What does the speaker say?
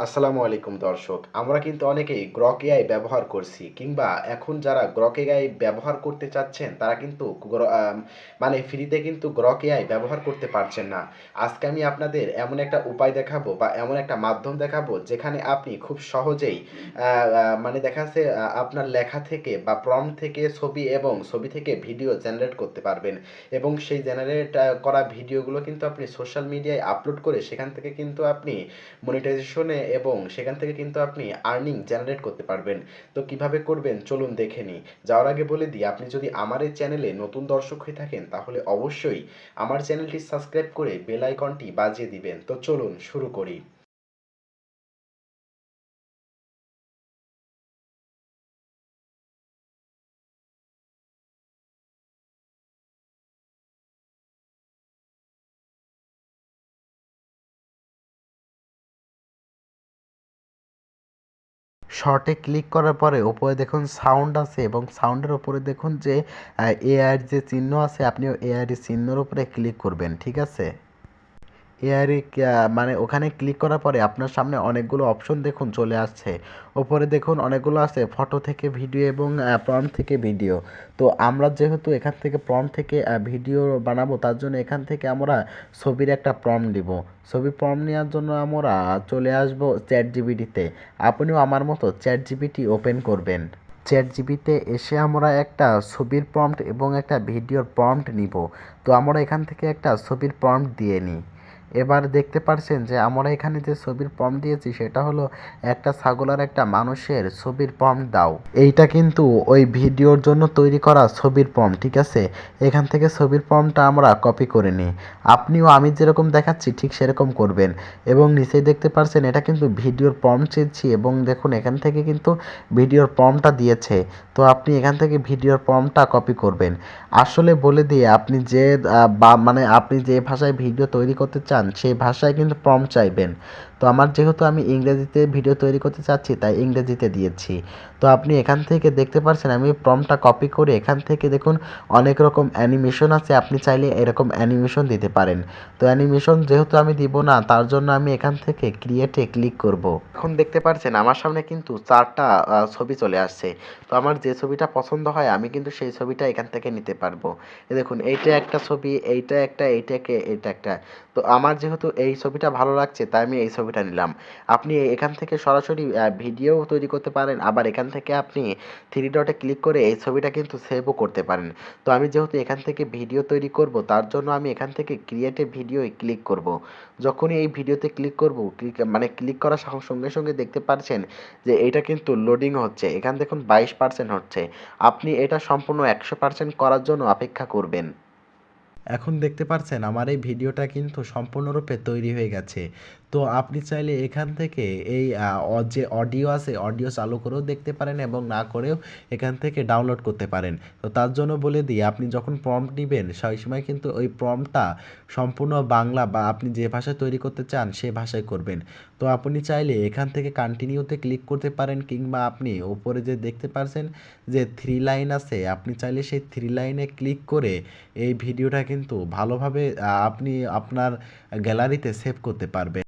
আসসালামু আলাইকুম দর্শক। আমরা কিন্তু অনেকেই গ্রক এআই ব্যবহার করছি কিংবা এখন যারা গ্রক এআই ব্যবহার করতে চাচ্ছেন তারা কিন্তু মানে ফ্রিতে কিন্তু গ্রক এআই ব্যবহার করতে পারছেন না। আজকে আমি আপনাদের এমন একটা উপায় দেখাবো বা এমন একটা মাধ্যম দেখাবো যেখানে আপনি খুব সহজেই মানে দেখা যাচ্ছে আপনার লেখা থেকে বা প্রম্পট থেকে ছবি এবং ছবি থেকে ভিডিও জেনারেট করতে পারবেন এবং সেই জেনারেট করা ভিডিওগুলো কিন্তু আপনি সোশ্যাল মিডিয়ায় আপলোড করে সেখান থেকে কিন্তু আপনি মনিটাইজেশনে এবং সেখান থেকে কিন্তু আপনি আর্নিং জেনারেট করতে পারবেন। তো কিভাবে করবেন চলুন দেখে নিই। যাওয়ার আগে বলে দিই, আপনি যদি আমার এই চ্যানেলে নতুন দর্শক হয়ে থাকেন তাহলে অবশ্যই আমার চ্যানেলটি সাবস্ক্রাইব করে বেল আইকনটি বাজিয়ে দিবেন। তো চলুন শুরু করি। শর্টে ক্লিক করার পরে উপরে দেখুন সাউন্ড আছে এবং সাউন্ডের উপরে দেখুন যে এআইয়ের যে চিহ্ন আছে, আপনি এআইয়ের চিহ্নের উপরে ক্লিক করবেন, ঠিক আছে? এআরে মানে ওখানে ক্লিক করার পরে আপনার সামনে অনেকগুলো অপশন দেখুন চলে আসছে। ওপরে দেখুন অনেকগুলো আছে ফটো থেকে ভিডিও এবং প্রম্পট থেকে ভিডিও। তো আমরা যেহেতু এখান থেকে প্রম্পট থেকে ভিডিও বানাবো, তার জন্য এখান থেকে আমরা ছবির একটা প্রম্পট দিব। ছবি প্রম্পট নেওয়ার জন্য আমরা চলে আসবো চ্যাট জিপিটিতে। আপনিও আমার মতো চ্যাট জিপিটি ওপেন করবেন। চ্যাট জিপিতে এসে আমরা একটা ছবির প্রম্পট এবং একটা ভিডিওর প্রম্পট নিব। তো আমরা এখান থেকে একটা ছবির প্রম্পট দিয়ে নিই। এবার দেখতে পারছেন যে আমরা এখানে যে ছবির প্রম্পট দিয়েছি সেটা হলো একটা ছাগল আর একটা মানুষের ছবির প্রম্পট দাও। এইটা কিন্তু ওই ভিডিওর জন্য তৈরি করা ছবির প্রম্পট, ঠিক আছে? এখান থেকে ছবির প্রম্পটটা আমরা কপি করে নিই। আপনিও আমি যেরকম দেখাচ্ছি ঠিক সেরকম করবেন। এবং নিচেই দেখতে পারছেন এটা কিন্তু ভিডিওর প্রম্পট চেয়েছি এবং দেখুন এখান থেকে কিন্তু ভিডিওর প্রম্পটটা দিয়েছে। তো আপনি এখান থেকে ভিডিওর প্রম্পটটা কপি করবেন। আসলে বলে দিয়ে আপনি যে বা মানে আপনি যে ভাষায় ভিডিও তৈরি করতে চান সেই ভাষায় কিন্তু প্রম্পট চাইবেন। তো আমার যেহেতু আমি ইংরেজিতে ভিডিও তৈরি করতে চাচ্ছি তাই ইংরেজিতে দিয়েছি। তো আপনি এখান থেকে দেখতে পাচ্ছেন আমি প্রম্পটটা কপি করে এখান থেকে দেখুন অনেক রকম অ্যানিমেশন আছে, আপনি চাইলে এরকম অ্যানিমেশন দিতে পারেন। তো অ্যানিমেশন যেহেতু আমি দিব না তার জন্য আমি এখান থেকে ক্রিয়েটে ক্লিক করব। এখন দেখতে পাচ্ছেন আমার সামনে কিন্তু ৪টা ছবি চলে আসছে। তো আমার যে ছবিটা পছন্দ হয় আমি কিন্তু সেই ছবিটা এখান থেকে নিতে পারবো। এই দেখুন এইটা একটা ছবি, এইটা একটা, এইটা একটা। তো আমার যেহেতু এই ছবিটা ভালো লাগছে তাই আমি এই ছবিটা নিলাম। আপনি এখান থেকে সরাসরি ভিডিও তৈরি করতে পারেন, আবার এখান থেকে আপনি থ্রি ডটে ক্লিক করে এই ছবিটা কিন্তু সেভও করতে পারেন। তো আমি যেহেতু এখান থেকে ভিডিও তৈরি করব তার জন্য আমি এখান থেকে ক্রিয়েট এ ভিডিওয় ক্লিক করব। যখনই এই ভিডিওতে ক্লিক করব ক্লিক করার সঙ্গে সঙ্গে দেখতে পাচ্ছেন যে এটা কিন্তু লোডিং হচ্ছে। এখানে দেখুন 22% হচ্ছে। আপনি এটা সম্পূর্ণ 100% করার জন্য অপেক্ষা করবেন। এখন দেখতে পাচ্ছেন আমার এই ভিডিওটা কিন্তু সম্পূর্ণরূপে তৈরি হয়ে গেছে। তো আপনি চাইলে এখান থেকে এই যে অডিও আছে অডিও চালু করেও দেখতে পারেন এবং না করেও এখান থেকে ডাউনলোড করতে পারেন। তো তার জন্য বলে দিই, আপনি যখন প্রম্পট নিবেন সেই সময় কিন্তু ওই প্রম্পটটা সম্পূর্ণ বাংলা বা আপনি যে ভাষায় তৈরি করতে চান সে ভাষায় করবেন। তো আপনি চাইলে এখান থেকে কন্টিনিউতে ক্লিক করতে পারেন কিংবা আপনি উপরে যে দেখতে পাচ্ছেন যে থ্রি লাইন আছে, আপনি চাইলে সেই থ্রি লাইনে ক্লিক করে এই ভিডিওটা কিন্তু ভালোভাবে আপনি আপনার গ্যালারিতে সেভ করতে পারবেন।